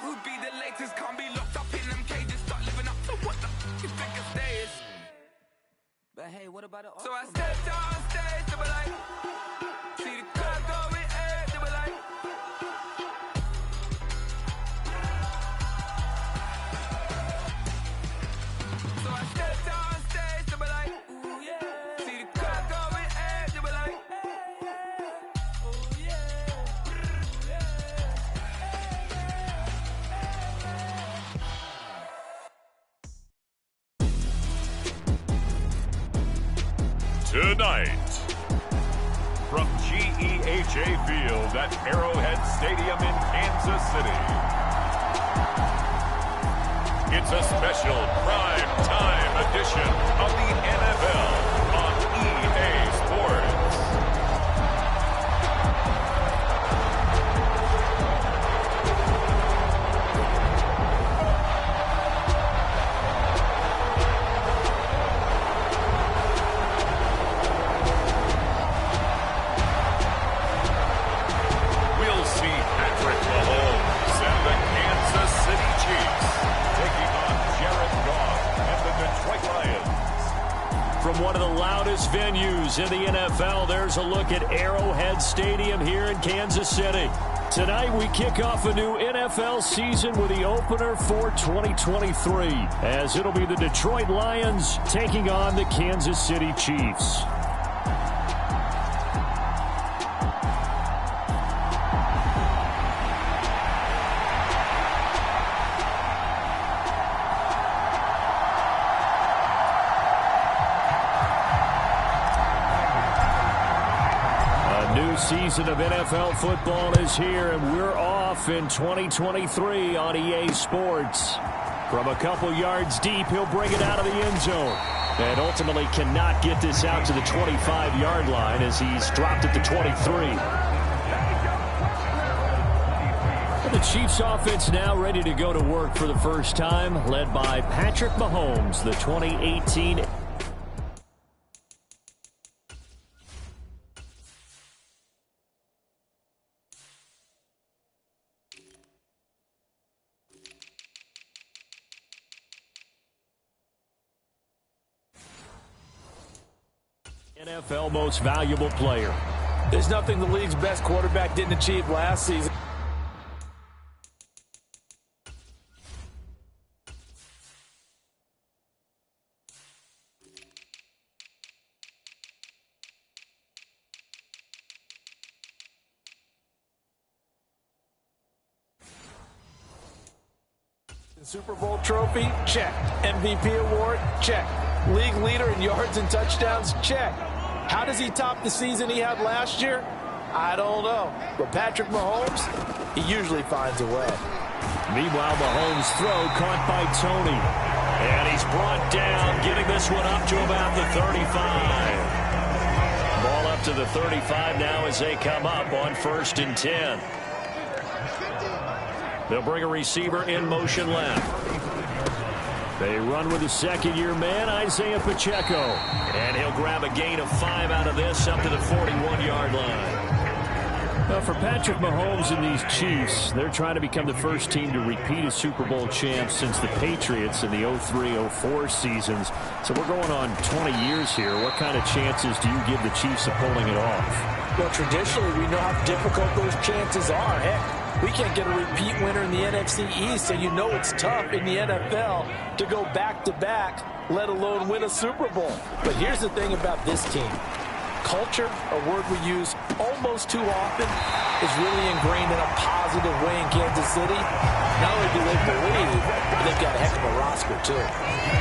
could be the latest. Can't be locked up in them cages. Start living up to what the f*** you think of days. But hey, what about it? So I stepped out on stage, they were like, see the crowd going air, they were like. So I stepped out on stage, they were like, ooh yeah. See the crowd going air, they were like, ooh yeah. Tonight, from GEHA Field at Arrowhead Stadium in Kansas City, it's a special prime time edition of the NFL on EA Sports. From one of the loudest venues in the NFL, there's a look at Arrowhead Stadium here in Kansas City. Tonight we kick off a new NFL season with the opener for 2023, as it'll be the Detroit Lions taking on the Kansas City Chiefs. Season of NFL football is here, and we're off in 2023 on EA Sports. From a couple yards deep, he'll bring it out of the end zone, and ultimately cannot get this out to the 25-yard line as he's dropped at the 23. And the Chiefs offense now ready to go to work for the first time, led by Patrick Mahomes, the 2018 NFL Most Valuable Player. There's nothing the league's best quarterback didn't achieve last season. Super Bowl trophy, check. MVP award, check. League leader in yards and touchdowns, check. How does he top the season he had last year? I don't know. But Patrick Mahomes, he usually finds a way. Meanwhile, Mahomes' throw caught by Tony. And he's brought down, getting this one up to about the 35. Ball up to the 35 now as they come up on 1st and 10. They'll bring a receiver in motion left. They run with the second-year man, Isaiah Pacheco. And he'll grab a gain of 5 out of this up to the 41-yard line. Now for Patrick Mahomes and these Chiefs, they're trying to become the first team to repeat as Super Bowl champs since the Patriots in the 03-04 seasons. So we're going on 20 years here. What kind of chances do you give the Chiefs of pulling it off? Well, traditionally, we know how difficult those chances are. Heck, we can't get a repeat winner in the NFC East, so you know it's tough in the NFL to go back-to-back, let alone win a Super Bowl. But here's the thing about this team. Culture, a word we use almost too often, is really ingrained in a positive way in Kansas City. Not only do they believe, but they've got a heck of a roster, too.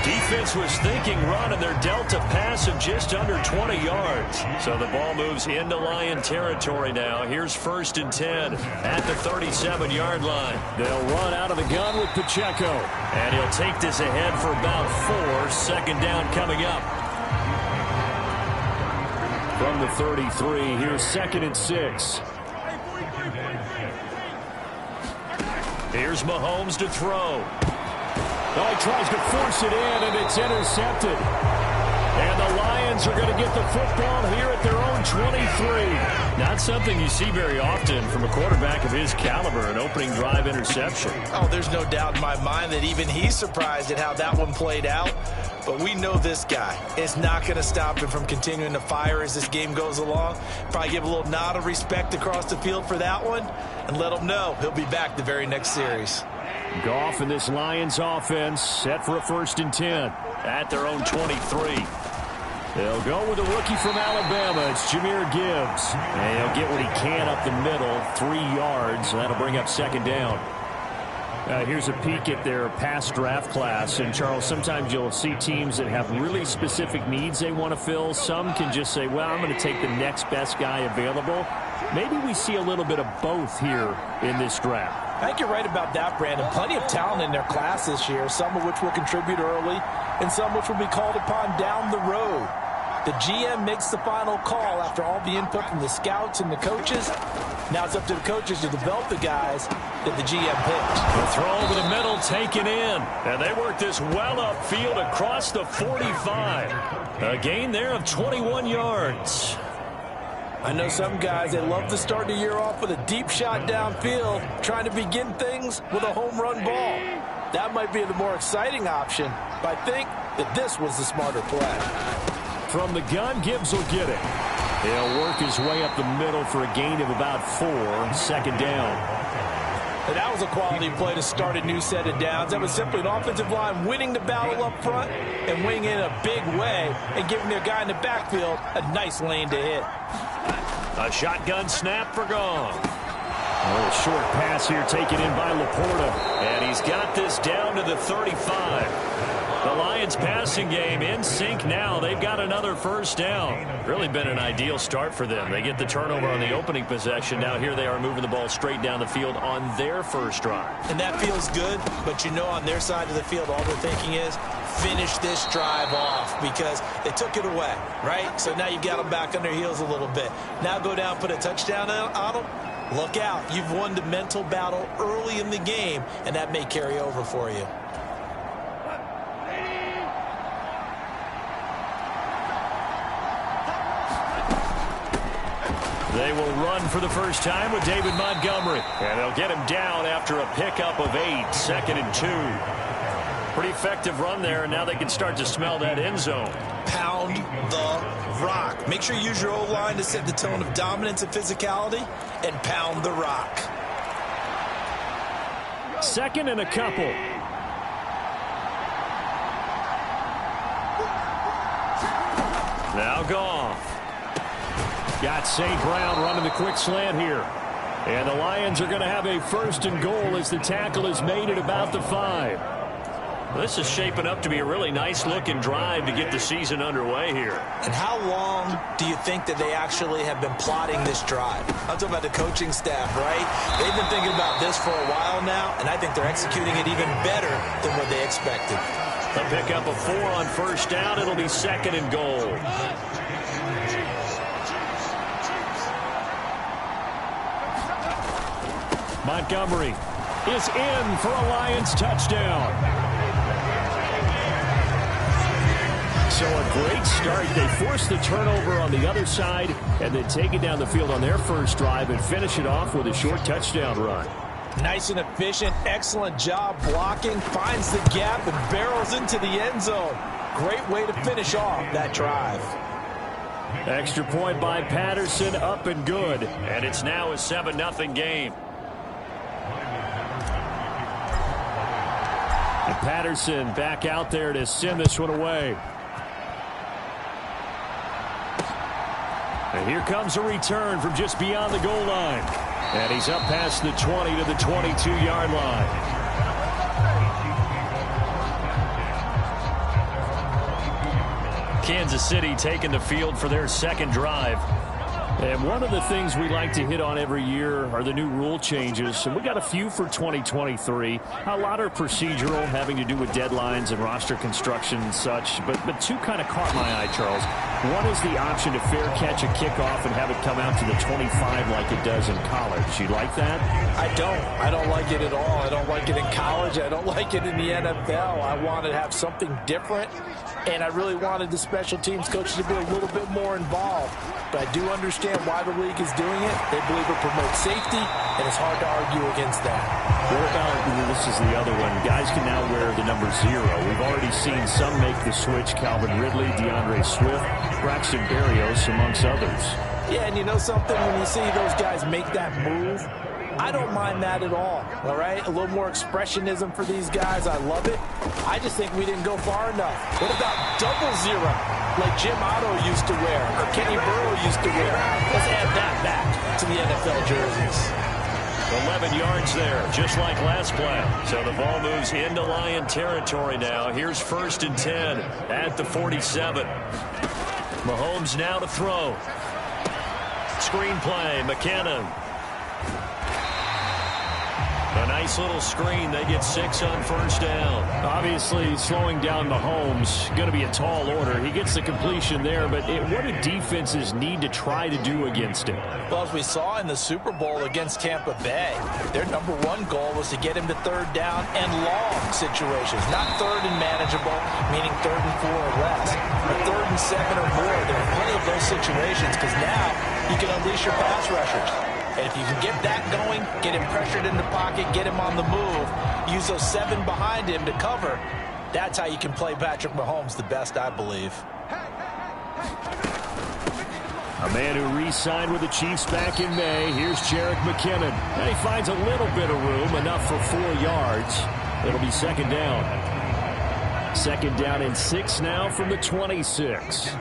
Defense was thinking run, and they're dealt a pass of just under 20 yards. So the ball moves into Lion territory now. Here's 1st and 10 at the 37-yard line. They'll run out of the gun with Pacheco. And he'll take this ahead for about 4. 2nd down coming up. From the 33, here's 2nd and 6. Here's Mahomes to throw. Oh, he tries to force it in, and it's intercepted. And the Lions are going to get the football here at their own 23. Not something you see very often from a quarterback of his caliber, an opening drive interception. Oh, there's no doubt in my mind that even he's surprised at how that one played out. But we know this guy is not going to stop him from continuing to fire as this game goes along. Probably give a little nod of respect across the field for that one and let him know he'll be back the very next series. Goff and this Lions offense set for a 1st and 10 at their own 23. They'll go with a rookie from Alabama. It's Jahmyr Gibbs. And he'll get what he can up the middle, 3 yards. That'll bring up 2nd down. Here's a peek at their past draft class. And, Charles, sometimes you'll see teams that have really specific needs they want to fill. Some can just say, well, I'm going to take the next best guy available. Maybe we see a little bit of both here in this draft. I think you're right about that, Brandon. Plenty of talent in their class this year, some of which will contribute early and some which will be called upon down the road. The GM makes the final call after all the input from the scouts and the coaches. Now it's up to the coaches to develop the guys that the GM picked. The throw over the middle taken in. And they work this well upfield across the 45. A gain there of 21 yards. I know some guys, they love to start the year off with a deep shot downfield, trying to begin things with a home run ball. That might be the more exciting option, but I think that this was the smarter play. From the gun, Gibbs will get it. He'll work his way up the middle for a gain of about 4, 2nd down. And that was a quality play to start a new set of downs. That was simply an offensive line winning the battle up front and winning in a big way and giving their guy in the backfield a nice lane to hit. A shotgun snap for Gone. A little short pass here taken in by Laporta. And he's got this down to the 35. The Lions passing game in sync now. They've got another 1st down. Really been an ideal start for them. They get the turnover on the opening possession. Now here they are moving the ball straight down the field on their first drive. And that feels good, but you know on their side of the field all they're thinking is finish this drive off because they took it away, right? So now you got them back on their heels a little bit. Now go down, put a touchdown on them. Look out. You've won the mental battle early in the game, and that may carry over for you. They will run for the first time with David Montgomery. And they'll get him down after a pickup of 8, 2nd and 2. Pretty effective run there, and now they can start to smell that end zone. Pound the rock. Make sure you use your O-line to set the tone of dominance and physicality, and pound the rock. 2nd and a couple. Now Goff. Got St. Brown running the quick slant here. And the Lions are going to have a 1st and goal as the tackle is made at about the 5. Well, this is shaping up to be a really nice-looking drive to get the season underway here. And how long do you think that they actually have been plotting this drive? I'm talking about the coaching staff, right? They've been thinking about this for a while now, and I think they're executing it even better than what they expected. They'll pick up a 4 on 1st down. It'll be 2nd and goal. Montgomery is in for a Lions touchdown. So a great start. They force the turnover on the other side and then take it down the field on their first drive and finish it off with a short touchdown run. Nice and efficient. Excellent job blocking. Finds the gap and barrels into the end zone. Great way to finish off that drive. Extra point by Patterson, up and good. And it's now a 7-0 game. And Patterson back out there to send this one away. And here comes a return from just beyond the goal line. And he's up past the 20 to the 22-yard line. Kansas City taking the field for their 2nd drive. And one of the things we like to hit on every year are the new rule changes. And we got a few for 2023. A lot are procedural, having to do with deadlines and roster construction and such. But 2 kind of caught my eye, Charles. One is the option to fair catch a kickoff and have it come out to the 25 like it does in college. You like that? I don't. I don't like it at all. I don't like it in college. I don't like it in the NFL. I want to have something different. and I really wanted the special teams coaches to be a little bit more involved. But I do understand why the league is doing it. They believe it promotes safety, and it's hard to argue against that. What about, this is the other one, guys can now wear the number 0. We've already seen some make the switch, Calvin Ridley, DeAndre Swift, Braxton Berrios, amongst others. Yeah, and you know something? When you see those guys make that move, I don't mind that at all right? A little more expressionism for these guys. I love it. I just think we didn't go far enough. What about double 0, like Jim Otto used to wear or Kenny Burrow used to wear? Let's add that back to the NFL jerseys. 11 yards there, just like last play. So the ball moves into Lion territory now. Here's 1st and 10 at the 47. Mahomes now to throw. Screen play, McKinnon. A nice little screen. They get 6 on 1st down. Obviously, slowing down Mahomes, going to be a tall order. He gets the completion there, but what do defenses need to try to do against him? Well, as we saw in the Super Bowl against Tampa Bay, their number 1 goal was to get him to 3rd down and long situations, not 3rd and manageable, meaning 3rd and 4 or less, but 3rd and 7 or more. There are plenty of those situations because now you can unleash your pass rushers. And if you can get that going, get him pressured in the pocket, get him on the move, use those 7 behind him to cover, that's how you can play Patrick Mahomes the best, I believe. A man who re-signed with the Chiefs back in May. Here's Jerick McKinnon. And he finds a little bit of room, enough for 4 yards. It'll be 2nd down. 2nd down and 6 now from the 26.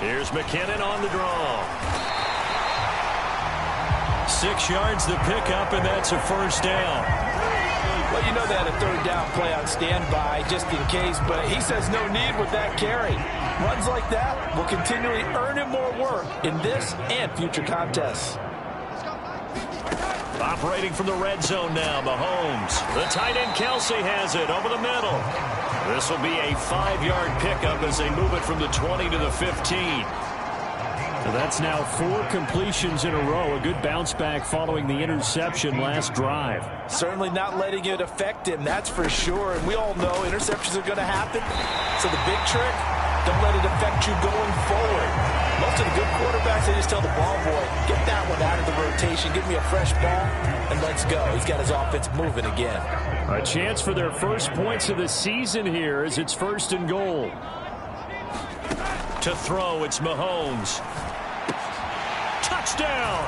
Here's McKinnon on the draw. 6 yards the pickup, and that's a 1st down. Well, you know they had a 3rd down play on standby just in case, but he says no need with that carry. Runs like that will continually earn him more work in this and future contests. Operating from the red zone now, Mahomes. The tight end Kelsey has it over the middle. This will be a 5-yard pickup as they move it from the 20 to the 15. So that's now 4 completions in a row. A good bounce back following the interception last drive. Certainly not letting it affect him, that's for sure. And we all know interceptions are going to happen. So the big trick, don't let it affect you going forward. Most of the good quarterbacks, they just tell the ball boy, get that one out of the rotation, give me a fresh ball, and let's go. He's got his offense moving again. A chance for their first points of the season here as it's 1st and goal. To throw, it's Mahomes. Touchdown!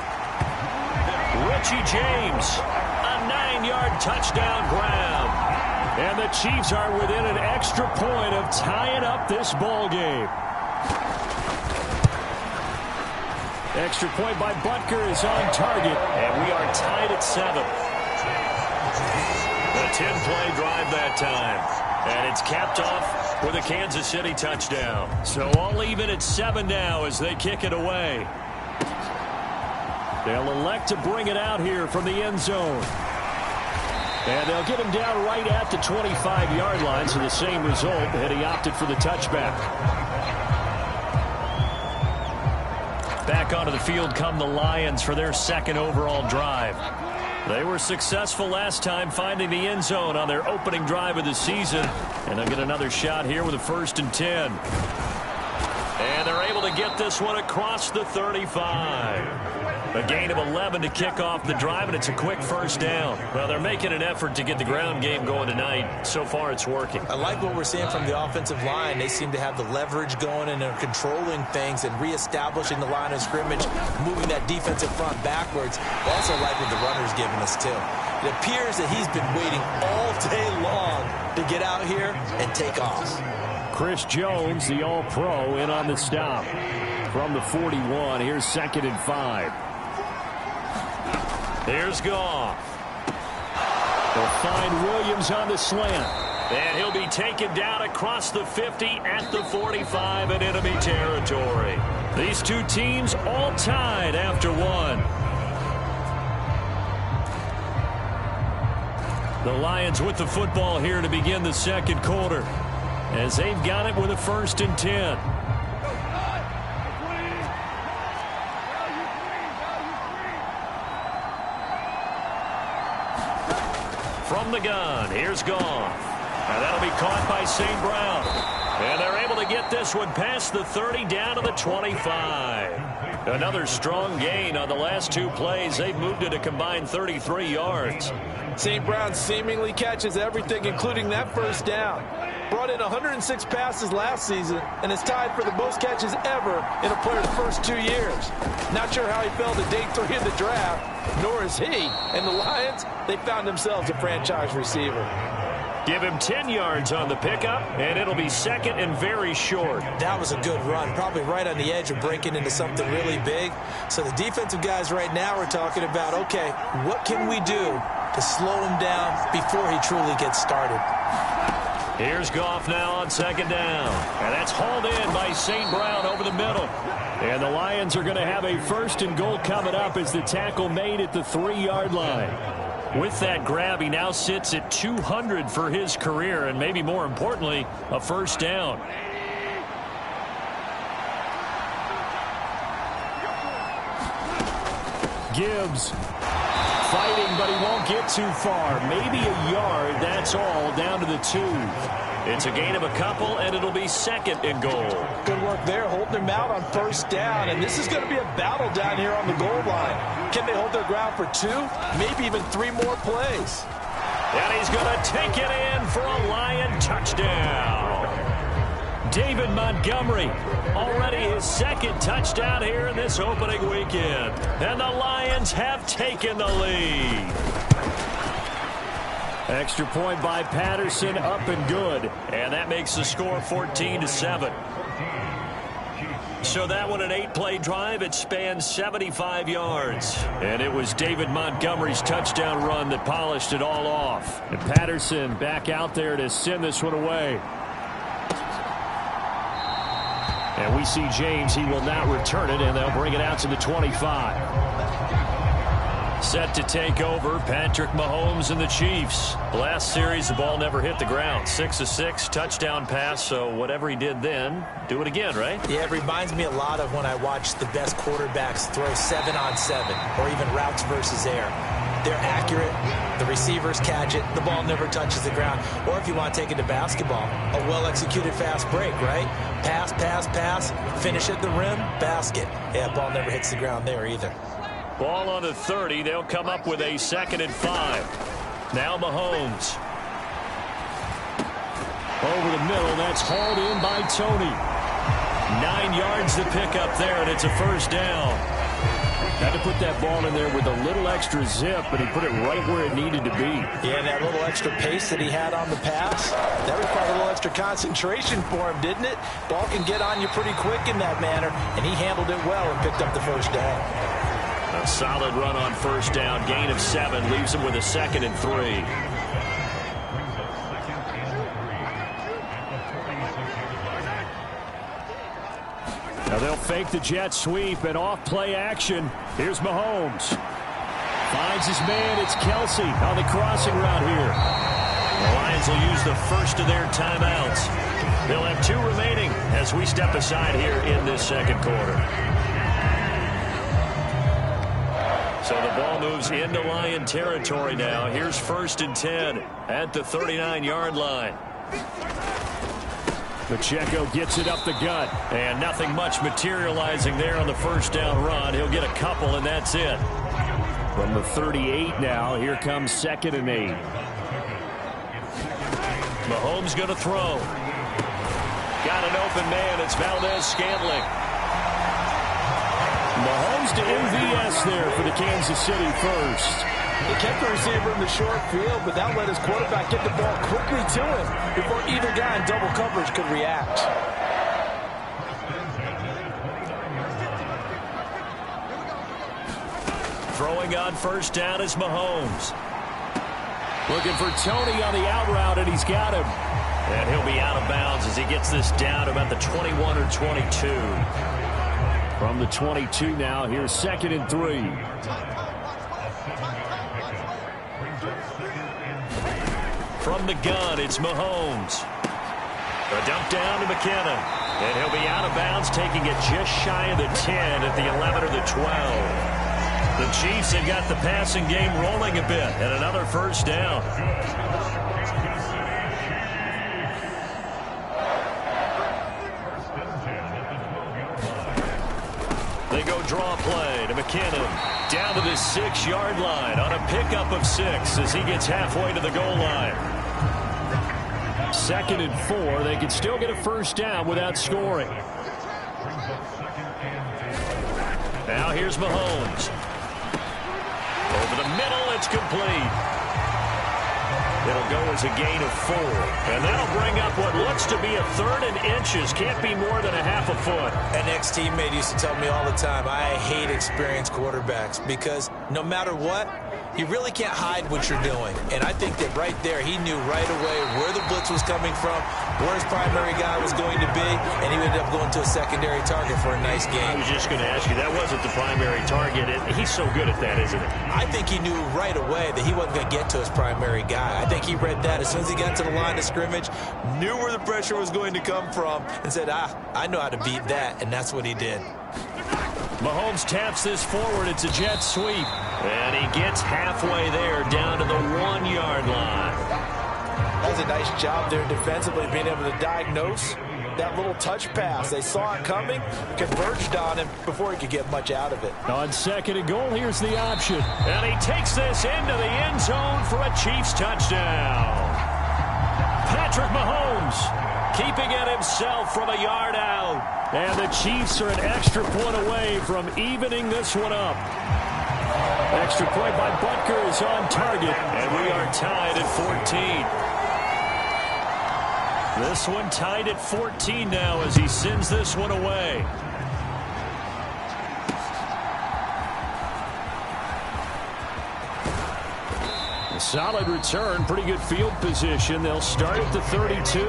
Richie James, a 9-yard touchdown grab. And the Chiefs are within an extra point of tying up this ball game. Extra point by Butker is on target, and we are tied at 7. A 10-play drive that time, and it's capped off with a Kansas City touchdown. So all even at 7 now as they kick it away. They'll elect to bring it out here from the end zone. And they'll get him down right at the 25-yard line, so the same result, and he opted for the touchback. Back onto the field come the Lions for their 2nd overall drive. They were successful last time finding the end zone on their opening drive of the season. And they'll get another shot here with a 1st and 10. And they're able to get this one across the 35. A gain of 11 to kick off the drive, and it's a quick 1st down. Well, they're making an effort to get the ground game going tonight. So far, it's working. I like what we're seeing from the offensive line. They seem to have the leverage going and are controlling things and reestablishing the line of scrimmage, moving that defensive front backwards. I also like what the runner's giving us, too. It appears that he's been waiting all day long to get out here and take off. Chris Jones, the All-Pro, in on the stop. From the 41, here's 2nd and 5. Here's Goff. They'll find Williams on the slant. And he'll be taken down across the 50 at the 45 in enemy territory. These two teams all tied after 1. The Lions with the football here to begin the 2nd quarter, as they've got it with a 1st and 10. From the gun, here's Goff. And that'll be caught by St. Brown. And they're able to get this one past the 30 down to the 25. Another strong gain on the last two plays. They've moved it a combined 33 yards. St. Brown seemingly catches everything, including that first down. Brought in 106 passes last season and is tied for the most catches ever in a player's first 2 years. Not sure how he fell to day 3 in the draft, nor is he. And the Lions, they found themselves a franchise receiver. Give him 10 yards on the pickup, and it'll be second and very short. That was a good run, probably right on the edge of breaking into something really big. So the defensive guys right now are talking about, okay, what can we do to slow him down before he truly gets started? Here's Goff now on second down. And that's hauled in by St. Brown over the middle. And the Lions are going to have a first and goal coming up as the tackle made at the 3-yard line. With that grab, he now sits at 200 for his career, and maybe more importantly, a first down. Gibbs fighting, but he won't get too far. Maybe a yard, that's all, down to the 2. It's a gain of a couple, and it'll be second and goal. Good work there, holding them out on first down, and this is going to be a battle down here on the goal line. Can they hold their ground for 2, maybe even 3 more plays? And he's going to take it in for a Lion touchdown. David Montgomery, already his second touchdown here in this opening weekend. And the Lions have taken the lead. Extra point by Patterson, up and good. And that makes the score 14-7. So that one, an 8-play drive. It spans 75 yards. And it was David Montgomery's touchdown run that polished it all off. And Patterson back out there to send this one away. And we see James. He will not return it, and they'll bring it out to the 25. Set to take over, Patrick Mahomes and the Chiefs. Last series, the ball never hit the ground. 6 of 6, touchdown pass, so whatever he did then, do it again, right? Yeah, it reminds me a lot of when I watch the best quarterbacks throw 7-on-7 or even routes versus air. They're accurate, the receivers catch it, the ball never touches the ground. Or if you want to take it to basketball, a well-executed fast break, right? Pass, pass, pass, finish at the rim, basket. Yeah, ball never hits the ground there either. Ball on the 30. They'll come up with a 2nd and 5. Now Mahomes. Over the middle. That's hauled in by Tony. 9 yards to pick up there, and it's a first down. Had to put that ball in there with a little extra zip, but he put it right where it needed to be. Yeah, and that little extra pace that he had on the pass, that required a little extra concentration for him, didn't it? Ball can get on you pretty quick in that manner, and he handled it well and picked up the first down. A solid run on first down. Gain of 7 leaves him with a 2nd and 3. Now they'll fake the jet sweep and off play action. Here's Mahomes. Finds his man. It's Kelsey on the crossing route here. The Lions will use the first of their timeouts. They'll have 2 remaining as we step aside here in this second quarter. So the ball moves into Lion territory now. Here's 1st and 10 at the 39-yard line. Pacheco gets it up the gut, and nothing much materializing there on the first down run. He'll get a couple, and that's it. From the 38 now, here comes 2nd and 8. Mahomes going to throw. Got an open man. It's Valdez-Scantling. Mahomes to MVS there for the Kansas City first. They kept the receiver in the short field, but that let his quarterback get the ball quickly to him before either guy in double coverage could react. Throwing on first down is Mahomes. Looking for Tony on the out route, and he's got him. And he'll be out of bounds as he gets this down about the 21 or 22. From the 22 now, here's 2nd and 3. From the gun, it's Mahomes. A dump down to McKinnon. And he'll be out of bounds, taking it just shy of the 10 at the 11 or the 12. The Chiefs have got the passing game rolling a bit, and another first down. They go draw play to McKinnon. Down to the 6-yard line on a pickup of 6 as he gets halfway to the goal line. 2nd and 4. They can still get a first down without scoring. Now here's Mahomes. Over the middle, it's complete. It'll go as a gain of 4. And that'll bring up what looks to be a 3rd and inches. Can't be more than a half a foot. An ex-teammate used to tell me all the time, I hate experienced quarterbacks because no matter what, you really can't hide what you're doing. And I think that right there, he knew right away where the blitz was coming from, where his primary guy was going to be, and he ended up going to a secondary target for a nice game. I was just going to ask you, that wasn't the primary target. He's so good at that, isn't he? I think he knew right away that he wasn't going to get to his primary guy. I think he read that as soon as he got to the line of scrimmage, knew where the pressure was going to come from, and said, I know how to beat that, and that's what he did. Mahomes taps this forward. It's a jet sweep. And he gets halfway there down to the 1-yard line. That's a nice job there defensively, being able to diagnose that little touch pass. They saw it coming, converged on him before he could get much out of it. On 2nd and goal, here's the option. And he takes this into the end zone for a Chiefs touchdown. Patrick Mahomes keeping it himself from a yard out. And the Chiefs are an extra point away from evening this one up. Extra point by Butker is on target, and we are tied at 14. This one tied at 14 now as he sends this one away. A solid return, pretty good field position. They'll start at the 32.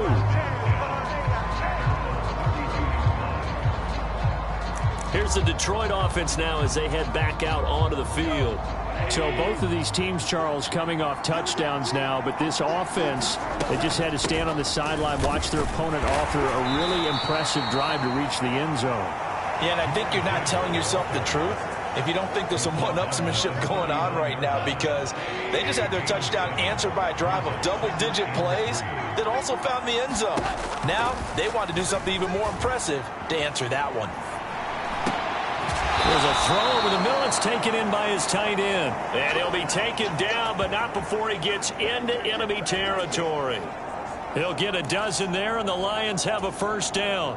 Here's the Detroit offense now as they head back out onto the field. So both of these teams, Charles, coming off touchdowns now, but this offense, they just had to stand on the sideline, watch their opponent author a really impressive drive to reach the end zone. Yeah, and I think you're not telling yourself the truth if you don't think there's some one-upsmanship going on right now, because they just had their touchdown answered by a drive of double-digit plays that also found the end zone. Now they want to do something even more impressive to answer that one. There's a throw over the middle. It's taken in by his tight end. And he'll be taken down, but not before he gets into enemy territory. He'll get a dozen there, and the Lions have a first down.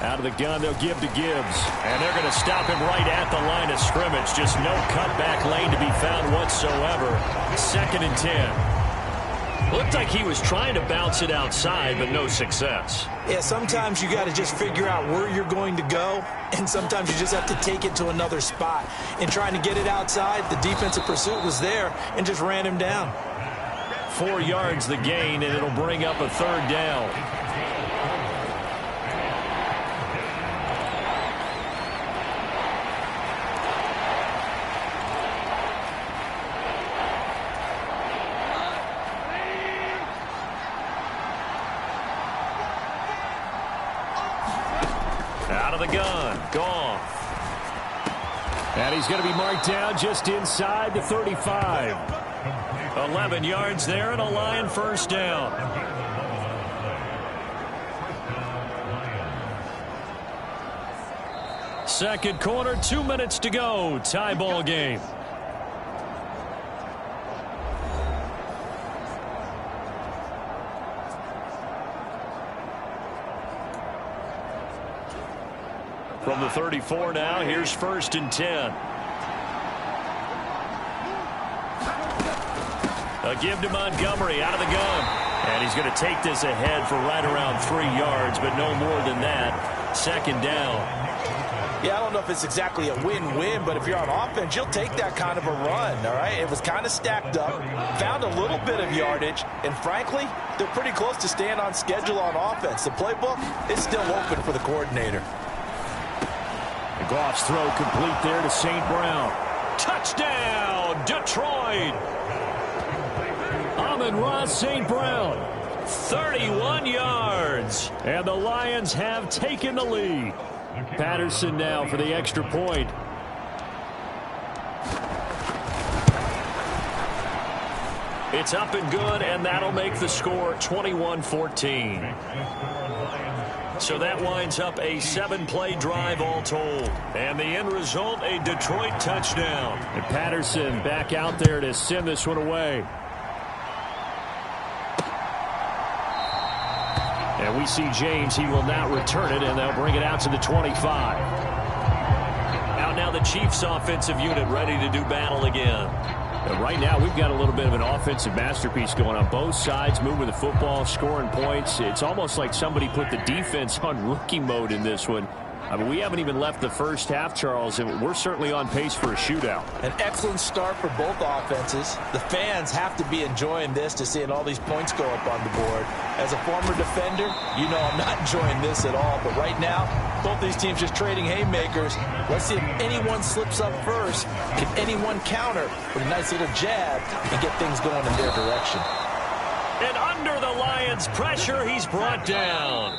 Out of the gun, they'll give to Gibbs. And they're going to stop him right at the line of scrimmage. Just no cutback lane to be found whatsoever. 2nd and 10. Looked like he was trying to bounce it outside, but no success. Yeah, sometimes you got to just figure out where you're going to go, and sometimes you just have to take it to another spot. In trying to get it outside, the defensive pursuit was there and just ran him down. 4 yards the gain, and it'll bring up a 3rd down. Out of the gun, Goff. And he's going to be marked down just inside the 35. 11 yards there and a Lion first down. Second quarter, 2 minutes to go. Tie ball game. From the 34 now, here's 1st and 10. A give to Montgomery out of the gun. And he's going to take this ahead for right around 3 yards, but no more than that. 2nd down. Yeah, I don't know if it's exactly a win-win, but if you're on offense, you'll take that kind of a run, all right? It was kind of stacked up, found a little bit of yardage, and frankly, they're pretty close to staying on schedule on offense. The playbook is still open for the coordinator. Goff's throw complete there to St. Brown. Touchdown, Detroit! Amon-Ra St. Brown. 31 yards. And the Lions have taken the lead. Patterson now for the extra point. It's up and good, and that'll make the score 21-14. So that winds up a 7-play drive all told. And the end result, a Detroit touchdown. And Patterson back out there to send this one away. And we see James. He will not return it, and they'll bring it out to the 25. Out now the Chiefs offensive unit ready to do battle again. And right now we've got a little bit of an offensive masterpiece going on both sides, moving the football, scoring points. It's almost like somebody put the defense on rookie mode in this one. I mean, we haven't even left the first half, Charles, and we're certainly on pace for a shootout. An excellent start for both offenses. The fans have to be enjoying this to seeing all these points go up on the board. As a former defender, you know I'm not enjoying this at all. But right now, both these teams just trading haymakers. Let's see if anyone slips up first. Can anyone counter with a nice little jab and get things going in their direction? And under the Lions' pressure, he's brought down.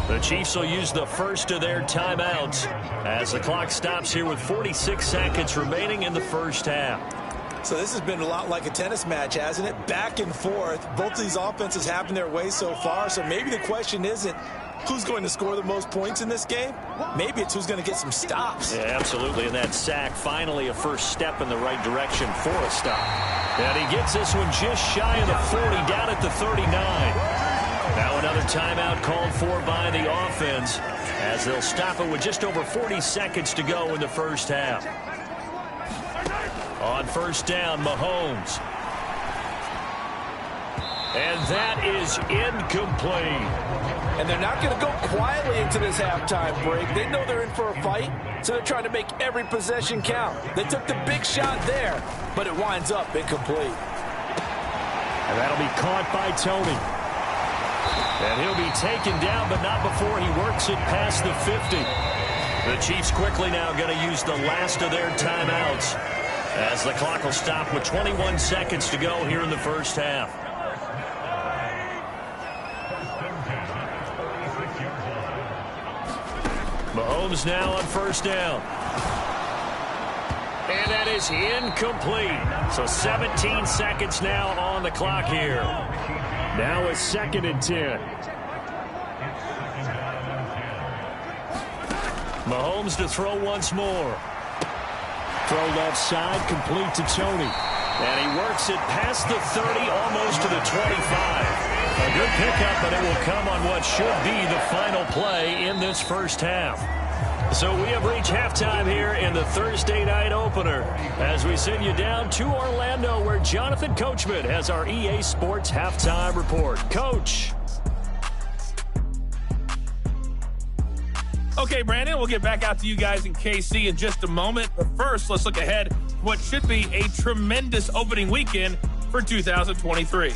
The Chiefs will use the first of their timeouts as the clock stops here with 46 seconds remaining in the first half. So this has been a lot like a tennis match, hasn't it? Back and forth. Both of these offenses having their way so far. So maybe the question isn't who's going to score the most points in this game. Maybe it's who's going to get some stops. Yeah, absolutely. And that sack, finally a first step in the right direction for a stop. And he gets this one just shy of the 40, down at the 39. Now another timeout called for by the offense as they'll stop it with just over 40 seconds to go in the first half. On first down, Mahomes. And that is incomplete. And they're not going to go quietly into this halftime break. They know they're in for a fight, so they're trying to make every possession count. They took the big shot there, but it winds up incomplete. And that'll be caught by Tony. And he'll be taken down, but not before he works it past the 50. The Chiefs quickly now going to use the last of their timeouts as the clock will stop with 21 seconds to go here in the first half. Mahomes now on first down. And that is incomplete. So 17 seconds now on the clock here. Now a 2nd and 10. Mahomes to throw once more. Throw left side, complete to Tony. And he works it past the 30, almost to the 25. A good pickup, but it will come on what should be the final play in this first half. So we have reached halftime here in the Thursday night opener as we send you down to Orlando where Jonathan Coachman has our EA Sports halftime report. Coach. Okay, Brandon, we'll get back out to you guys in KC in just a moment. But first, let's look ahead to what should be a tremendous opening weekend for 2023.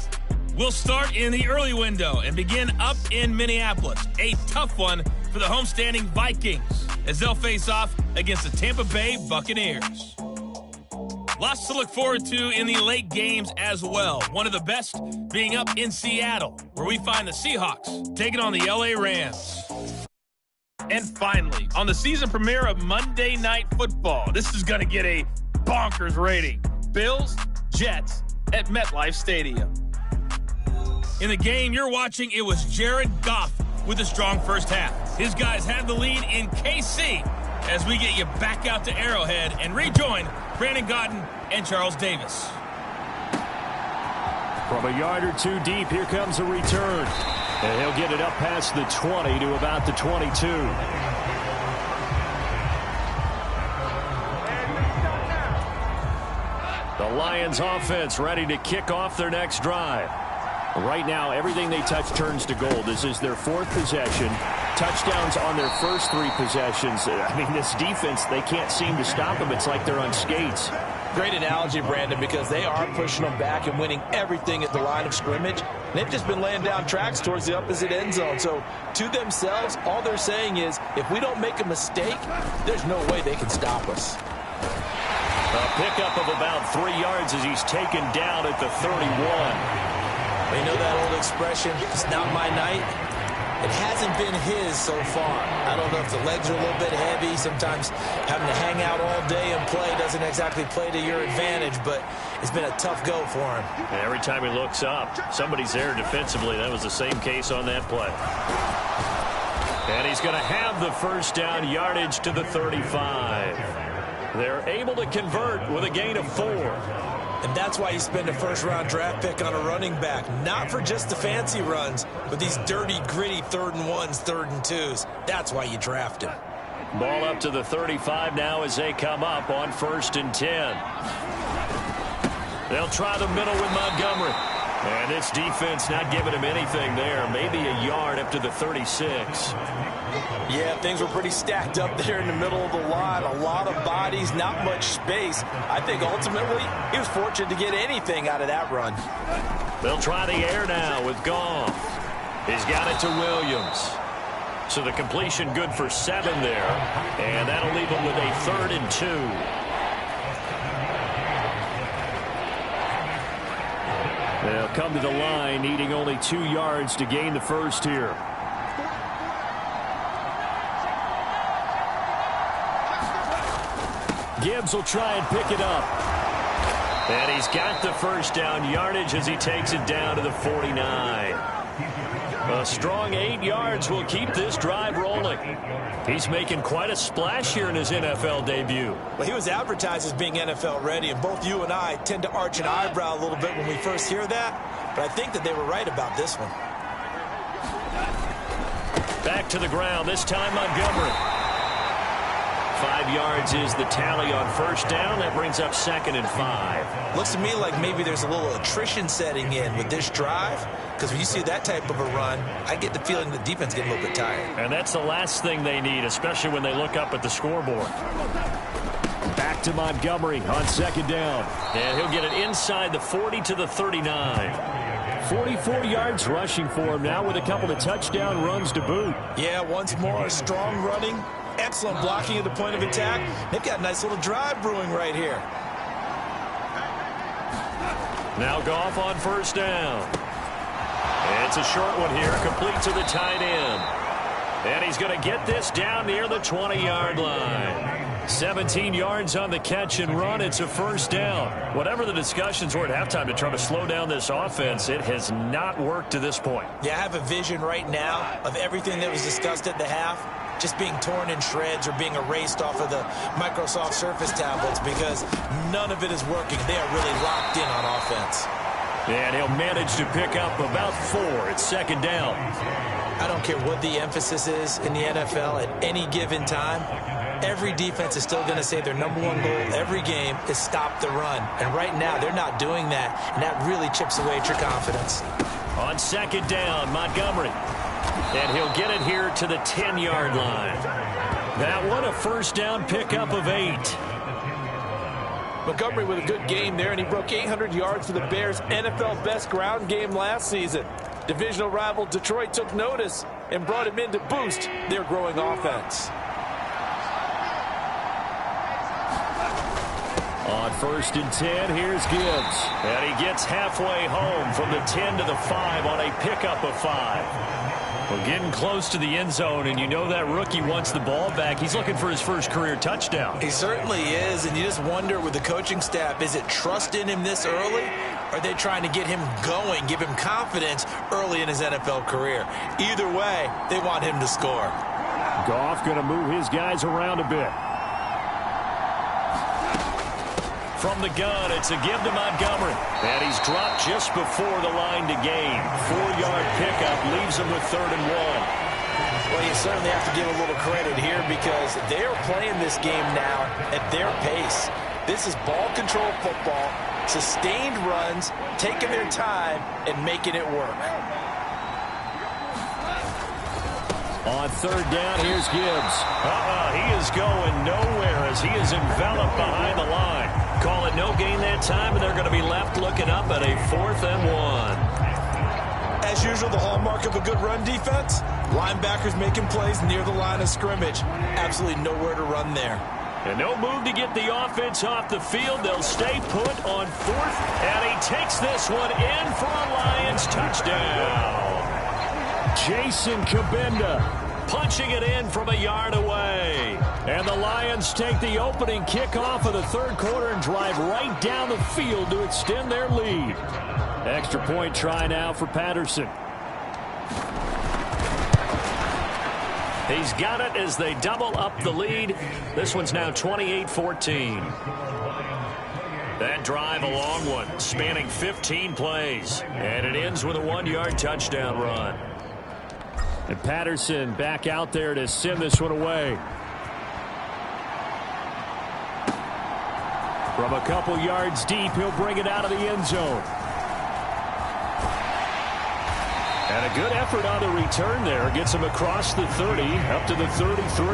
We'll start in the early window and begin up in Minneapolis. A tough one for the homestanding Vikings as they'll face off against the Tampa Bay Buccaneers. Lots to look forward to in the late games as well. One of the best being up in Seattle, where we find the Seahawks taking on the LA Rams. And finally, on the season premiere of Monday Night Football, this is going to get a bonkers rating. Bills, Jets at MetLife Stadium. In the game you're watching, it was Jared Goff with a strong first half. His guys have the lead in KC as we get you back out to Arrowhead and rejoin Brandon Gaudin and Charles Davis. From a yard or two deep, here comes a return. And he'll get it up past the 20 to about the 22. The Lions offense ready to kick off their next drive. Right now, everything they touch turns to gold. This is their 4th possession. Touchdowns on their first 3 possessions. I mean, this defense, they can't seem to stop them. It's like they're on skates. Great analogy, Brandon, because they are pushing them back and winning everything at the line of scrimmage. They've just been laying down tracks towards the opposite end zone. So to themselves, all they're saying is, if we don't make a mistake, there's no way they can stop us. A pickup of about 3 yards as he's taken down at the 31. Well, you know that old expression, it's not my night? It hasn't been his so far. I don't know if the legs are a little bit heavy. Sometimes having to hang out all day and play doesn't exactly play to your advantage, but it's been a tough go for him. And every time he looks up, somebody's there defensively. That was the same case on that play. And he's going to have the first down, yardage to the 35. They're able to convert with a gain of 4. And that's why you spend a first-round draft pick on a running back. Not for just the fancy runs, but these dirty, gritty 3rd and 1s, 3rd and 2s. That's why you draft him. Ball up to the 35 now as they come up on 1st and 10. They'll try the middle with Montgomery. And this defense not giving him anything there. Maybe a yard up to the 36. Yeah, things were pretty stacked up there in the middle of the line. A lot of bodies, not much space. I think ultimately he was fortunate to get anything out of that run. They'll try the air now with Goff. He's got it to Williams. So the completion good for 7 there. And that'll leave him with a 3rd and 2. They'll come to the line, needing only 2 yards to gain the first here. Gibbs will try and pick it up. And he's got the first down yardage as he takes it down to the 49. A strong 8 yards will keep this drive rolling. He's making quite a splash here in his NFL debut. Well, he was advertised as being NFL ready, and both you and I tend to arch an eyebrow a little bit when we first hear that, but I think that they were right about this one. Back to the ground, this time Montgomery. 5 yards is the tally on first down. That brings up 2nd and 5. Looks to me like maybe there's a little attrition setting in with this drive, because when you see that type of a run, I get the feeling the defense getting a little bit tired. And that's the last thing they need, especially when they look up at the scoreboard. Back to Montgomery on 2nd down. And he'll get it inside the 40 to the 39. 44 yards rushing for him now with a couple of touchdown runs to boot. Yeah, once more, strong running. Excellent blocking at the point of attack. They've got a nice little drive brewing right here. Now Goff on first down. And it's a short one here, complete to the tight end. And he's going to get this down near the 20-yard line. 17 yards on the catch and run. It's a first down. Whatever the discussions were at halftime to try to slow down this offense, it has not worked to this point. Yeah, I have a vision right now of everything that was discussed at the half just being torn in shreds or being erased off of the Microsoft Surface tablets, because none of it is working. They are really locked in on offense. And he'll manage to pick up about 4. It's 2nd down. I don't care what the emphasis is in the NFL at any given time. Every defense is still going to say their #1 goal every game is stop the run. And right now, they're not doing that, and that really chips away at your confidence. On 2nd down, Montgomery. And he'll get it here to the 10-yard line. That one a first down pickup of 8. Montgomery with a good game there, and he broke 800 yards for the Bears' NFL best ground game last season. Divisional rival Detroit took notice and brought him in to boost their growing offense. On 1st and 10, here's Gibbs. And he gets halfway home from the 10 to the 5 on a pickup of 5. We're getting close to the end zone, and you know that rookie wants the ball back. He's looking for his first career touchdown. He certainly is, and you just wonder with the coaching staff, is it trust in him this early? Or are they trying to get him going, give him confidence early in his NFL career? Either way, they want him to score. Goff going to move his guys around a bit. From the gun, it's a give to Montgomery. And he's dropped just before the line to gain. 4-yard pickup leaves him with 3rd and 1. Well, you certainly have to give a little credit here because they are playing this game now at their pace. This is ball control football, sustained runs, taking their time, and making it work. On 3rd down, here's Gibbs. He is going nowhere as he is enveloped behind the line. Call it no gain that time, and they're going to be left looking up at a 4th and 1. As usual, the hallmark of a good run defense, linebackers making plays near the line of scrimmage. Absolutely nowhere to run there. And no move to get the offense off the field. They'll stay put on fourth. And he takes this one in for a Lions touchdown. Jason Kabinda punching it in from a yard away. And the Lions take the opening kickoff of the third quarter and drive right down the field to extend their lead. Extra point try now for Patterson. He's got it as they double up the lead. This one's now 28-14. That drive, a long one, spanning 15 plays. And it ends with a 1-yard touchdown run. And Patterson back out there to send this one away. From a couple yards deep, he'll bring it out of the end zone. And a good effort on the return there. Gets him across the 30, up to the 33.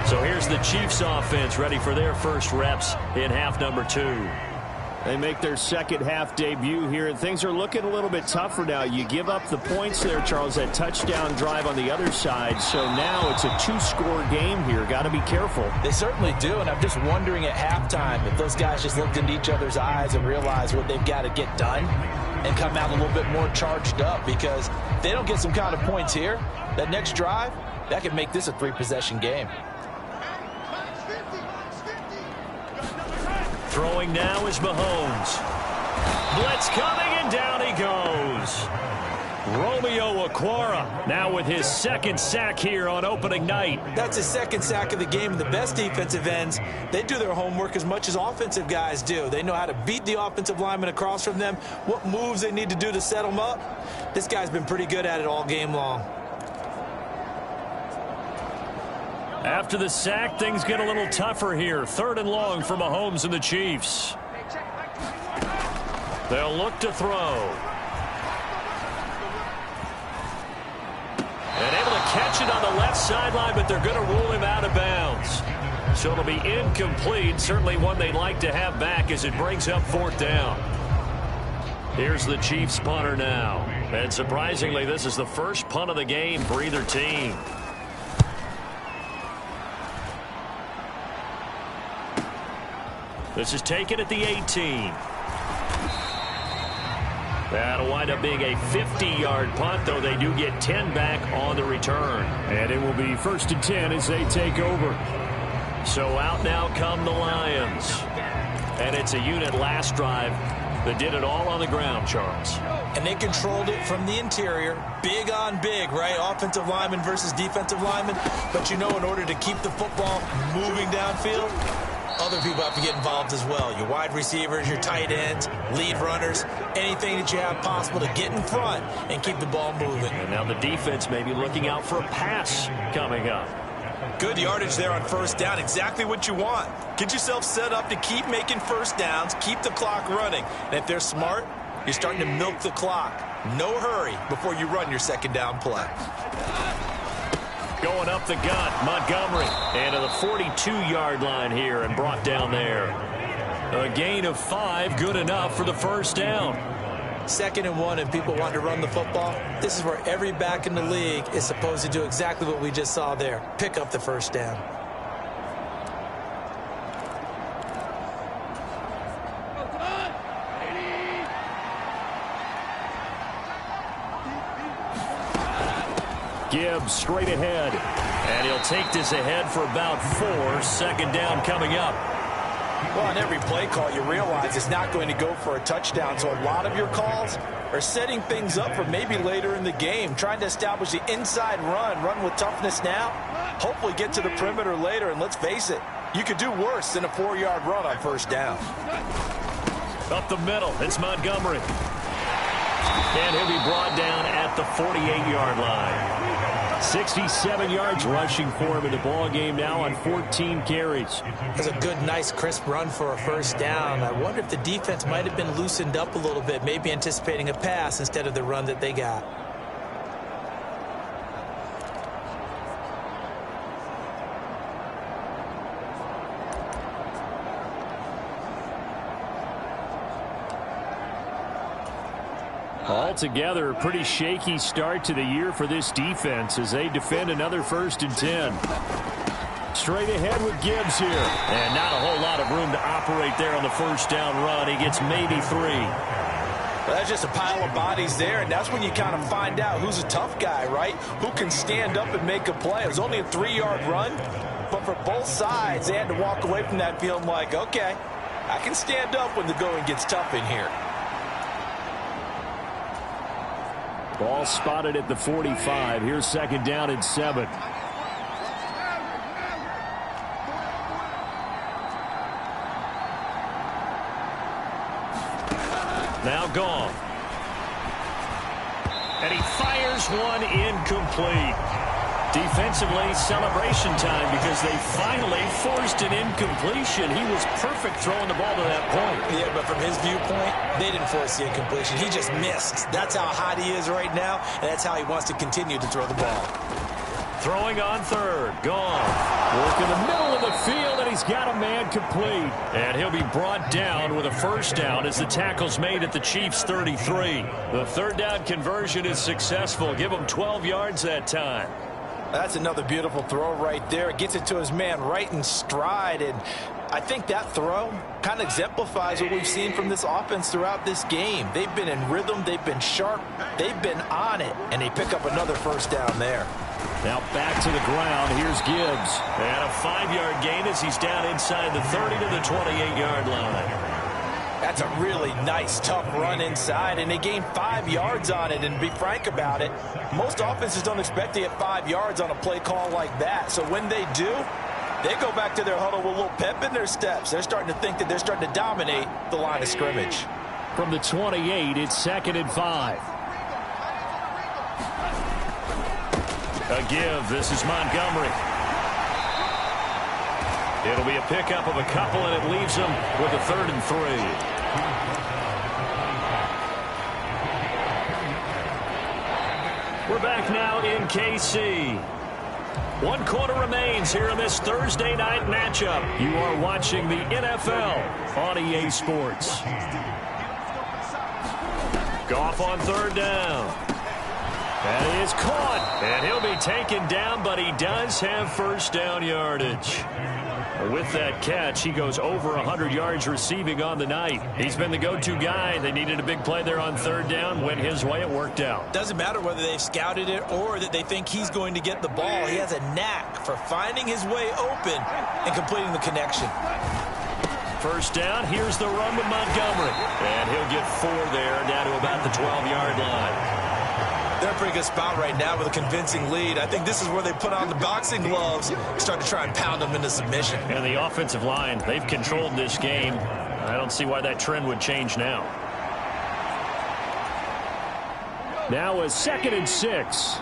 So here's the Chiefs offense ready for their first reps in half number 2. They make their second half debut here, and things are looking a little bit tougher now. You give up the points there, Charles, that touchdown drive on the other side. So now it's a 2-score game here. Got to be careful. They certainly do, and I'm just wondering at halftime if those guys just looked into each other's eyes and realized what they've got to get done and come out a little bit more charged up, because if they don't get some kind of points here, that next drive, that could make this a 3-possession game. Throwing now is Mahomes. Blitz coming, and down he goes. Romeo Okwara now with his second sack here on opening night. That's his second sack of the game. And the best defensive ends, they do their homework as much as offensive guys do. They know how to beat the offensive lineman across from them, what moves they need to do to set them up. This guy's been pretty good at it all game long. After the sack, things get a little tougher here. 3rd and long for Mahomes and the Chiefs. They'll look to throw. And able to catch it on the left sideline, but they're going to rule him out of bounds. So it'll be incomplete. Certainly one they'd like to have back as it brings up 4th down. Here's the Chiefs punter now. And surprisingly, this is the first punt of the game for either team. This is taken at the 18. That'll wind up being a 50-yard punt, though they do get 10 back on the return. And it will be 1st and 10 as they take over. So out now come the Lions. And it's a unit last drive that did it all on the ground, Charles. And they controlled it from the interior. Big on big, right? Offensive lineman versus defensive lineman. But you know, in order to keep the football moving downfield, other people have to get involved as well. Your wide receivers, your tight ends, lead runners, anything that you have possible to get in front and keep the ball moving. And now the defense may be looking out for a pass coming up. Good yardage there on 1st down. Exactly what you want. Get yourself set up to keep making 1st downs, keep the clock running. And if they're smart, you're starting to milk the clock. No hurry before you run your 2nd down play. Going up the gut, Montgomery. And to the 42-yard line here and brought down there. A gain of 5, good enough for the 1st down. 2nd and 1, and people want to run the football. This is where every back in the league is supposed to do exactly what we just saw there. Pick up the 1st down. Gibbs straight ahead. And he'll take this ahead for about 4. 2nd down coming up. Well, on every play call, you realize it's not going to go for a touchdown. So a lot of your calls are setting things up for maybe later in the game, trying to establish the inside run with toughness now, hopefully get to the perimeter later. And let's face it, you could do worse than a 4-yard run on 1st down. Up the middle, it's Montgomery. And he'll be brought down at the 48-yard line. 67 yards rushing for him in the ball game now on 14 carries. That's a good, nice, crisp run for a 1st down. I wonder if the defense might have been loosened up a little bit, maybe anticipating a pass instead of the run that they got. Altogether, a pretty shaky start to the year for this defense as they defend another 1st and 10. Straight ahead with Gibbs here. And not a whole lot of room to operate there on the 1st down run. He gets maybe 3. Well, that's just a pile of bodies there, and that's when you kind of find out who's a tough guy, right? Who can stand up and make a play. It was only a 3-yard run, but for both sides, they had to walk away from that feeling like, okay, I can stand up when the going gets tough in here. Ball spotted at the 45. Here's 2nd down and 7. Now gone. And he fires one incomplete. Defensively, celebration time because they finally forced an incompletion. He was perfect throwing the ball to that point. Yeah, but from his viewpoint, they didn't force the incompletion. He just missed. That's how hot he is right now, and that's how he wants to continue to throw the ball. Throwing on 3rd. Gone. Work in the middle of the field, and he's got a man complete. And he'll be brought down with a 1st down as the tackle's made at the Chiefs' 33. The 3rd down conversion is successful. Give him 12 yards that time. That's another beautiful throw right there. Gets it to his man right in stride, and I think that throw kind of exemplifies what we've seen from this offense throughout this game. They've been in rhythm, they've been sharp, they've been on it, and they pick up another 1st down there. Now back to the ground. Here's Gibbs. And a 5-yard gain as he's down inside the 30 to the 28-yard line. That's a really nice, tough run inside, and they gained 5 yards on it. And to be frank about it, most offenses don't expect to get 5 yards on a play call like that. So when they do, they go back to their huddle with a little pep in their steps. They're starting to think that they're starting to dominate the line of scrimmage. From the 28, it's 2nd and 5. A give. This is Montgomery. It'll be a pickup of a couple, and it leaves them with a 3rd and 3. We're back now in KC. 1 quarter remains here in this Thursday night matchup. You are watching the NFL on EA Sports. Goff on 3rd down. That is caught, and he'll be taken down, but he does have 1st down yardage. With that catch, he goes over 100 yards receiving on the night. He's been the go-to guy. They needed a big play there on 3rd down. Went his way. It worked out. Doesn't matter whether they've scouted it or that they think he's going to get the ball. He has a knack for finding his way open and completing the connection. 1st down. Here's the run with Montgomery. And he'll get 4 there, down to about the 12-yard line. They're in a pretty good spot right now with a convincing lead. I think this is where they put on the boxing gloves, start to try and pound them into submission. And the offensive line, they've controlled this game. I don't see why that trend would change now. Now a 2nd and 6.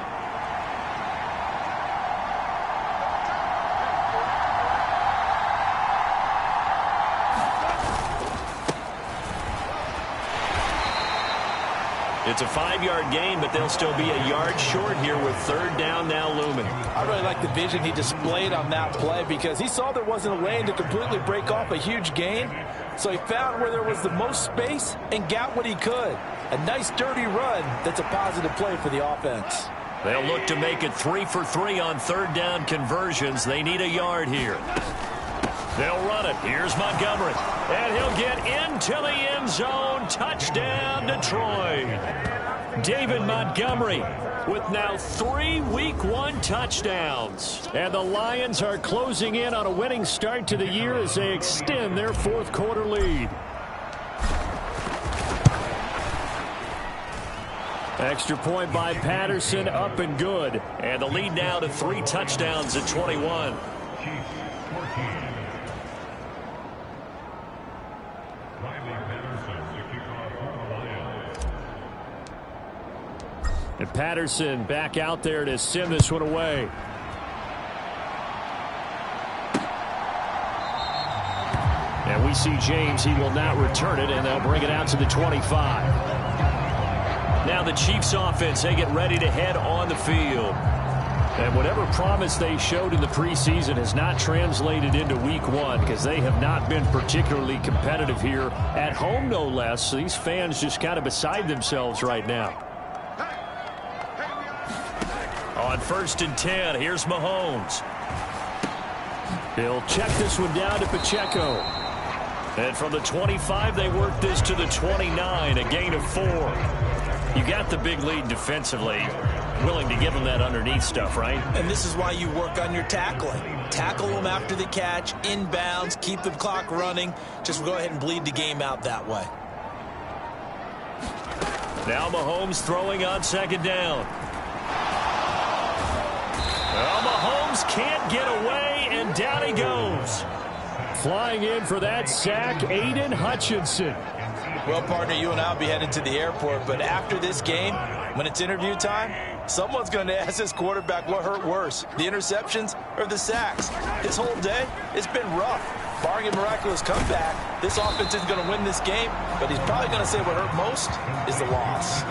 It's a 5-yard gain, but they'll still be a yard short here with 3rd down now looming. I really like the vision he displayed on that play because he saw there wasn't a lane to completely break off a huge gain. So he found where there was the most space and got what he could. A nice dirty run that's a positive play for the offense. They'll look to make it 3 for 3 on 3rd down conversions. They need a yard here. They'll run it. Here's Montgomery. And he'll get into the end zone. Touchdown, Detroit. David Montgomery with now 3 Week 1 touchdowns. And the Lions are closing in on a winning start to the year as they extend their 4th quarter lead. Extra point by Patterson, up and good. And the lead now to 3 touchdowns at 21. And Patterson back out there to send this one away. And we see James. He will not return it, and they'll bring it out to the 25. Now the Chiefs offense, they get ready to head on the field. And whatever promise they showed in the preseason has not translated into week one because they have not been particularly competitive here at home, no less. So these fans just kind of beside themselves right now. On 1st and 10, here's Mahomes. He'll check this one down to Pacheco. And from the 25, they work this to the 29, a gain of 4. You got the big lead defensively. Willing to give them that underneath stuff, right? And this is why you work on your tackling. Tackle them after the catch, inbounds, keep the clock running. Just go ahead and bleed the game out that way. Now Mahomes throwing on 2nd down. Well, Mahomes can't get away, and down he goes. Flying in for that sack, Aiden Hutchinson. Well, partner, you and I will be headed to the airport, but after this game, when it's interview time, someone's going to ask this quarterback what hurt worse, the interceptions or the sacks. His whole day, it's been rough. Barring a miraculous comeback, this offense is going to win this game, but he's probably going to say what hurt most is the loss.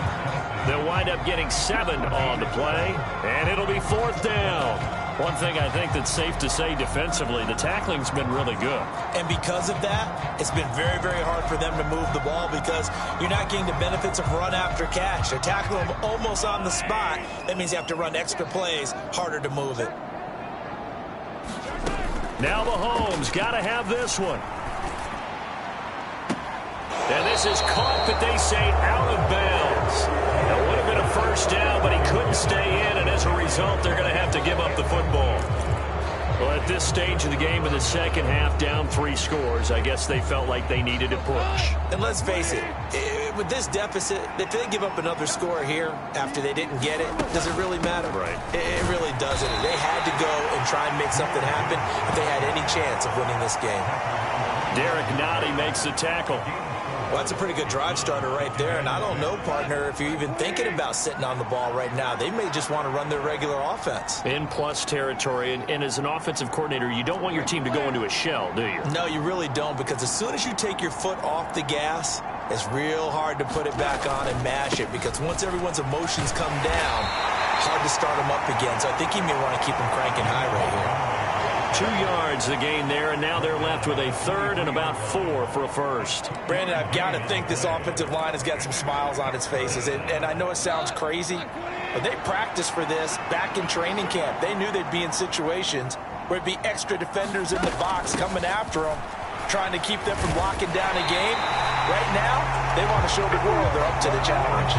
They'll wind up getting 7 on the play, and it'll be 4th down. One thing I think that's safe to say defensively, the tackling's been really good. And because of that, it's been very, very hard for them to move the ball because you're not getting the benefits of run after catch. They're tackling them almost on the spot. That means you have to run extra plays, harder to move it. Now Mahomes got to have this one. And this is caught, but they say out of bounds. That would have been a 1st down, but he couldn't stay in, and as a result, they're going to have to give up the football. Well, at this stage of the game in the second half, down 3 scores, I guess they felt like they needed to push. And let's face it, with this deficit, if they give up another score here after they didn't get it, does it really matter? Right. It really doesn't. They had to go and try and make something happen if they had any chance of winning this game. Derek Nottie makes the tackle. Well, that's a pretty good drive starter right there, and I don't know, partner, if you're even thinking about sitting on the ball right now. They may just want to run their regular offense. In plus territory, and as an offensive coordinator, you don't want your team to go into a shell, do you? No, you really don't, because as soon as you take your foot off the gas, it's real hard to put it back on and mash it, because once everyone's emotions come down, hard to start them up again. So I think you may want to keep them cranking high right here. 2 yards the gain there, and now they're left with a 3rd and about 4 for a 1st. Brandon, I've got to think this offensive line has got some smiles on its faces, and I know it sounds crazy, but they practiced for this back in training camp. They knew they'd be in situations where it'd be extra defenders in the box coming after them, trying to keep them from locking down a game. Right now, they want to show the world they're up to the challenge.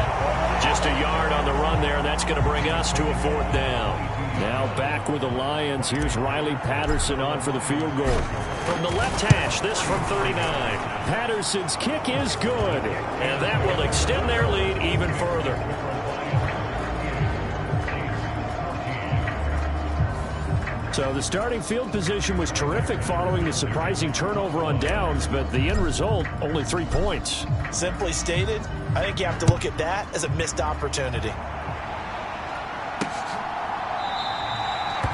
Just a yard on the run there, and that's going to bring us to a 4th down. Now back with the Lions. Here's Riley Patterson on for the field goal. From the left hash, this from 39. Patterson's kick is good, and that will extend their lead even further. So the starting field position was terrific following the surprising turnover on downs, but the end result, only 3 points. Simply stated, I think you have to look at that as a missed opportunity.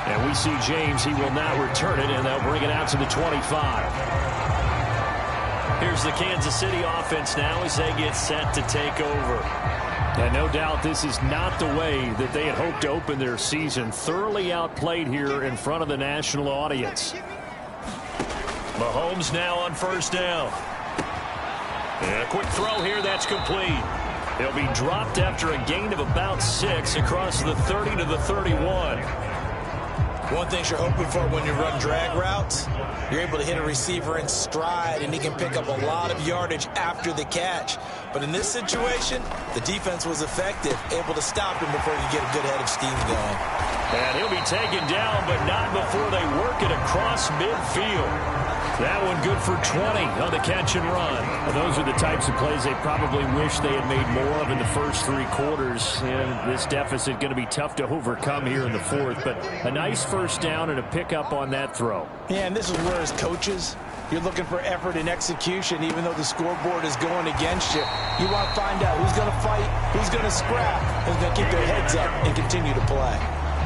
And we see James, he will not return it, and they'll bring it out to the 25. Here's the Kansas City offense now as they get set to take over. And no doubt this is not the way that they had hoped to open their season. Thoroughly outplayed here in front of the national audience. Mahomes now on 1st down. And a quick throw here, that's complete. They'll be dropped after a gain of about 6 across the 30 to the 31. One thing you're hoping for when you run drag routes, you're able to hit a receiver in stride, and he can pick up a lot of yardage after the catch. But in this situation, the defense was effective, able to stop him before he get a good head of steam going. And he'll be taken down, but not before they work it across midfield. That one good for 20 on the catch and run. Well, those are the types of plays they probably wish they had made more of in the first 3 quarters. And this deficit going to be tough to overcome here in the 4th. But a nice 1st down and a pickup on that throw. Yeah, and this is where as coaches, you're looking for effort and execution, even though the scoreboard is going against you. You want to find out who's going to fight, who's going to scrap, who's going to keep their heads up and continue to play.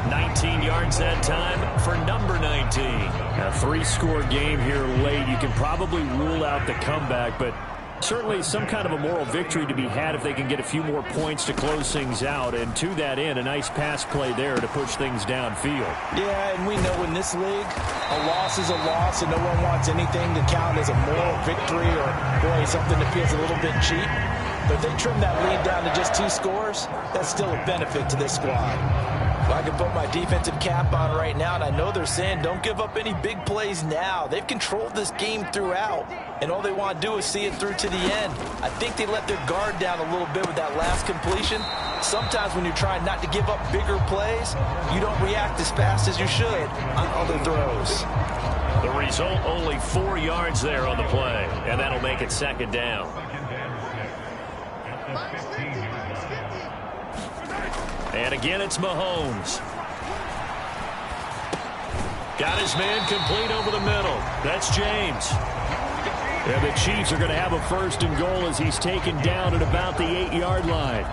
19 yards that time for number 19. A 3-score game here late. You can probably rule out the comeback, but Certainly some kind of a moral victory to be had if they can get a few more points to close things out. And to that end, a nice pass play there to push things downfield. Yeah, and we know in this league, a loss is a loss, and no one wants anything to count as a moral victory or, boy, something that feels a little bit cheap. But if they trim that lead down to just 2 scores, that's still a benefit to this squad. Well, I can put my defensive cap on right now, and I know they're saying don't give up any big plays now. They've controlled this game throughout, and all they want to do is see it through to the end. I think they let their guard down a little bit with that last completion. Sometimes when you're trying not to give up bigger plays, you don't react as fast as you should on other throws. The result, only 4 yards there on the play, and that'll make it 2nd down. And again, it's Mahomes. Got his man complete over the middle. That's James. And the Chiefs are going to have a 1st and goal as he's taken down at about the 8-yard line.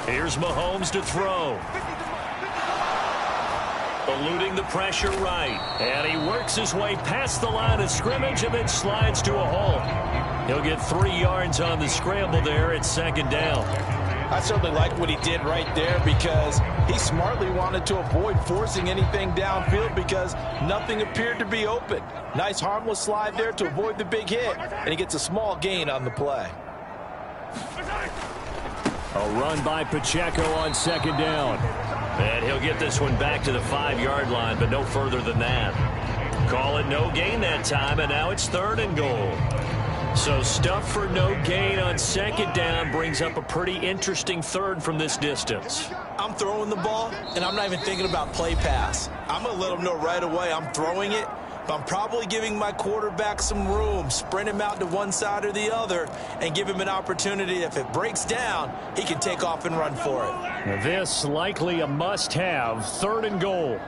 Here's Mahomes to throw. Eluding the pressure right. And he works his way past the line of scrimmage and then slides to a halt. He'll get 3 yards on the scramble there at 2nd down. I certainly like what he did right there because he smartly wanted to avoid forcing anything downfield because nothing appeared to be open. Nice harmless slide there to avoid the big hit, and he gets a small gain on the play. A run by Pacheco on 2nd down. And he'll get this one back to the 5-yard line, but no further than that. Call it no gain that time, and now it's 3rd and goal. So stuff for no gain on 2nd down brings up a pretty interesting 3rd from this distance. I'm throwing the ball, and I'm not even thinking about play pass. I'm going to let them know right away I'm throwing it, but I'm probably giving my quarterback some room, sprint him out to one side or the other, and give him an opportunity. If it breaks down, he can take off and run for it. This likely a must-have, 3rd and goal.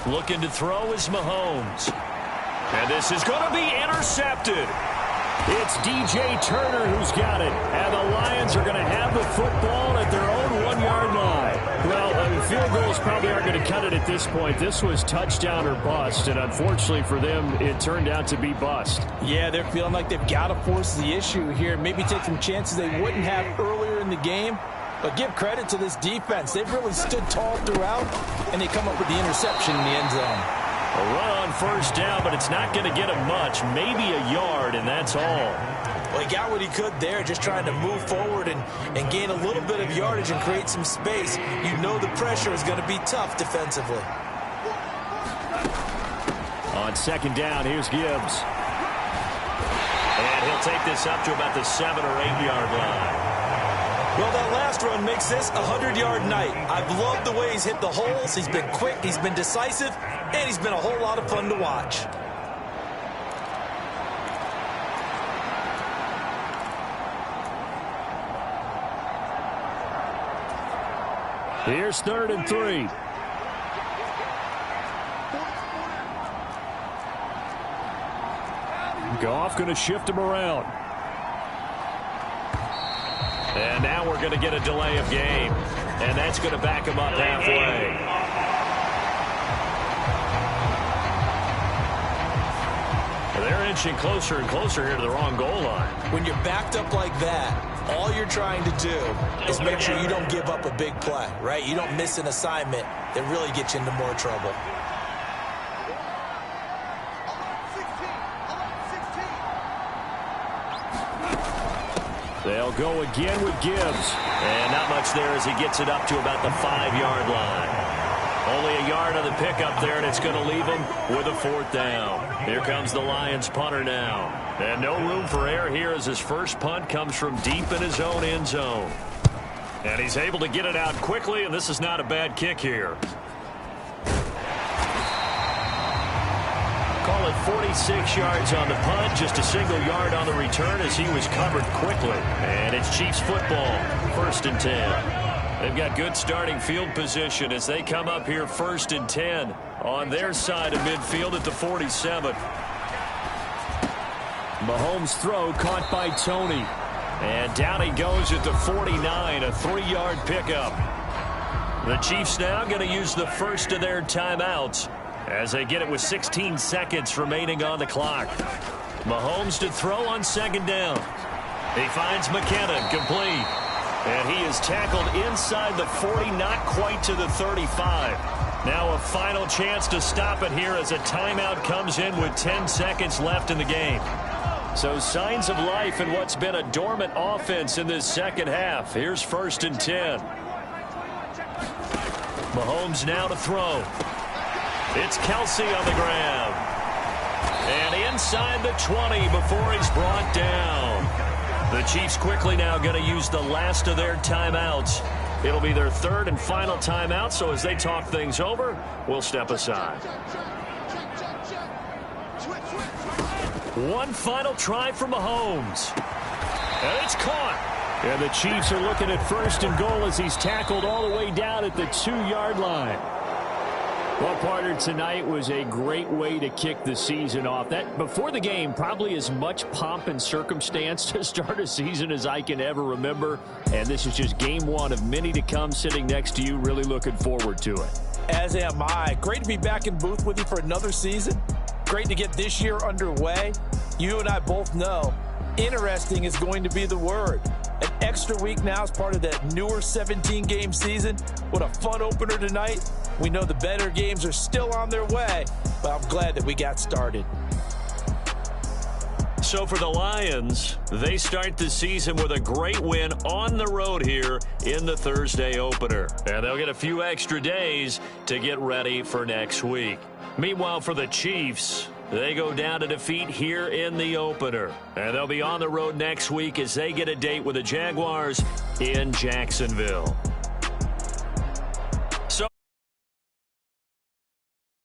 Looking to throw is Mahomes. And this is going to be intercepted. It's DJ Turner who's got it. And the Lions are going to have the football at their own 1-yard line. Well, field goals probably aren't going to cut it at this point. This was touchdown or bust, and unfortunately for them, it turned out to be bust. Yeah, they're feeling like they've got to force the issue here. Maybe take some chances they wouldn't have earlier in the game. But give credit to this defense. They've really stood tall throughout, and they come up with the interception in the end zone. A run on 1st down, but it's not going to get him much. Maybe a yard, and that's all. Well, he got what he could there, just trying to move forward and gain a little bit of yardage and create some space. You know the pressure is going to be tough defensively. On 2nd down, here's Gibbs. And he'll take this up to about the 7- or 8-yard line. Well, that last run makes this a 100-yard night. I've loved the way he's hit the holes. He's been quick, he's been decisive, and he's been a whole lot of fun to watch. Here's 3rd and 3. Goff going to shift him around. And now we're going to get a delay of game. And that's going to back him up halfway. They're inching closer and closer here to the wrong goal line. When you're backed up like that, all you're trying to do is make sure you don't give up a big play, right? You don't miss an assignment that really gets you into more trouble. They'll go again with Gibbs. And not much there as he gets it up to about the 5-yard line. Only a yard on the pickup there, and it's going to leave him with a 4th down. Here comes the Lions punter now. And no room for error here as his first punt comes from deep in his own end zone. And he's able to get it out quickly, and this is not a bad kick here. Call it 46 yards on the punt, just a single yard on the return as he was covered quickly. And it's Chiefs football, 1st and 10. They've got good starting field position as they come up here 1st and 10 on their side of midfield at the 47. Mahomes' throw caught by Tony. And down he goes at the 49, a 3-yard pickup. The Chiefs now going to use the first of their timeouts as they get it with 16 seconds remaining on the clock. Mahomes to throw on second down. He finds McKinnon, complete. And he is tackled inside the 40, not quite to the 35. Now a final chance to stop it here as a timeout comes in with 10 seconds left in the game. So signs of life in what's been a dormant offense in this second half. Here's 1st and 10. Mahomes now to throw. It's Kelsey on the ground. And inside the 20 before he's brought down. The Chiefs quickly now going to use the last of their timeouts. It'll be their 3rd and final timeout, so as they talk things over, we'll step aside. One final try for Mahomes. And it's caught. And the Chiefs are looking at 1st and goal as he's tackled all the way down at the 2-yard line. Well, partner, tonight was a great way to kick the season off. That before the game, probably as much pomp and circumstance to start a season as I can ever remember. And this is just game 1 of many to come. Sitting next to you, really looking forward to it. As am I. Great to be back in booth with you for another season. Great to get this year underway. You and I both know interesting is going to be the word. An extra week now as part of that newer 17-game season. What a fun opener tonight. We know the better games are still on their way, but I'm glad that we got started. So for the Lions, they start the season with a great win on the road here in the Thursday opener. And they'll get a few extra days to get ready for next week. Meanwhile, for the Chiefs, they go down to defeat here in the opener. And they'll be on the road next week as they get a date with the Jaguars in Jacksonville.